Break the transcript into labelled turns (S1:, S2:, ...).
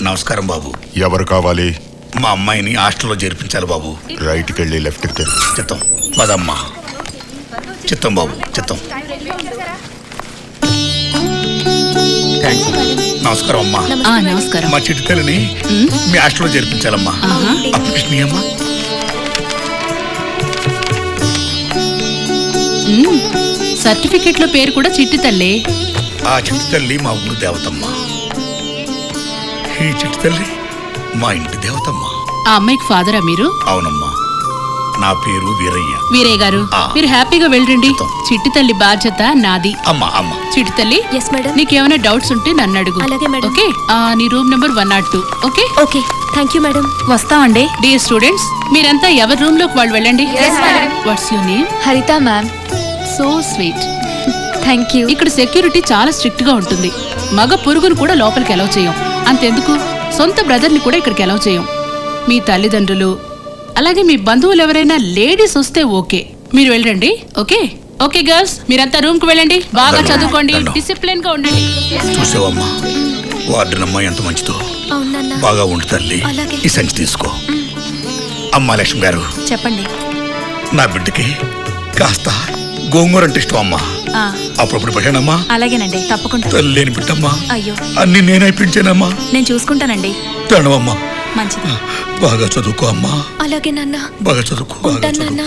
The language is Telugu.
S1: నమస్కారం బాబు.
S2: ఎవరు కావాలి?
S1: మా అమ్మాయిని హాస్టల్లో చేర్పించాలి బాబు.
S2: రైట్కి వెళ్ళి లెఫ్ట్కి తిరుగు.
S1: చిత్తం పదమ్మా. చిత్తం బాబు చిత్తం. నమస్కారం అమ్మా.
S3: నమస్కారం.
S1: మా చిట్టి తల్లిని మీ హాస్టల్లో చేర్పించాలమ్మా. అప్లికేషన్ ఇయ్యమ్మా.
S3: సర్టిఫికెట్ లో పేరు కూడా చిట్టి తల్లి.
S1: ఆ చిట్టి తల్లి మా ఊరు దేవతమ్మా. ఈ చిట్టి తల్లి మా ఇంటి దేవతమ్మా.
S3: ఆ అమ్మాయికి ఫాదరా మీరు?
S1: అవునమ్మా, నా పేరు వీరయ్య.
S3: వీరయ్య గారు, మీరు హ్యాపీగా వెళ్ళండి. చిట్టి తల్లి బాధ్యత నాది.
S1: అమ్మా అమ్మా.
S3: చిట్టి తల్లి, నీకేమైనా డౌట్స్ ఉంటే నన్ను అడుగు. ఓకే, నీ room number 102. Okay
S4: okay, thank you madam.
S3: వస్తామండి. డియర్ స్టూడెంట్స్, మీరంతా ఎవరి రూమ్ లోకి వాళ్ళు వెళ్ళండి. What's your name?
S4: Haritha ma'am.
S3: So sweet.
S4: Thank you.
S3: ఇక్కడ సెక్యూరిటీ చాలా స్ట్రిక్ట్ గా ఉంటుంది. మగ పురుగును కూడా లోపలికి అలౌ చేయం. అంతెందుకు, సొంత బ్రదర్ని కూడా ఇక్కడికి అలౌ చేయం. మీ తల్లిదండ్రులు అలాగే మీ బంధువులు ఎవరైనా లేడీస్ వస్తే ఓకే, మీరు వెళ్ళండి. ఓకే ఓకే గర్ల్స్, మీరంతా రూమ్ కు వెళ్ళండి. బాగా చదువుకోండి, డిసిప్లిన్ గా ఉండండి.
S1: చూసావమ్మా, వార్డెన్ అమ్మాయి ఎంత మంచిదో. బాగా ఉండు తల్లి. ఈ సంచి తీసుకో. అమ్మా లక్ష్మి గారు,
S4: చెప్పండి.
S1: నా బిడ్డకి కాస్త గోంగూర అంటే ఇష్టం అమ్మా. అప్పుడప్పుడు పెట్టానమ్మా.
S4: అలాగేనండి, తప్పకుండా.
S1: తల్లిని బిడ్డమ్మా.
S4: అయ్యో,
S1: అన్ని నేనైపించానమ్మా.
S4: నేను చూసుకుంటానండి.
S1: తండవమ్మా.
S4: మంచిది.
S1: బాగా చదువుకో అమ్మా.
S4: అలాగే నాన్న.
S1: బాగా చదువుకో.
S4: ఉంటాను నాన్న.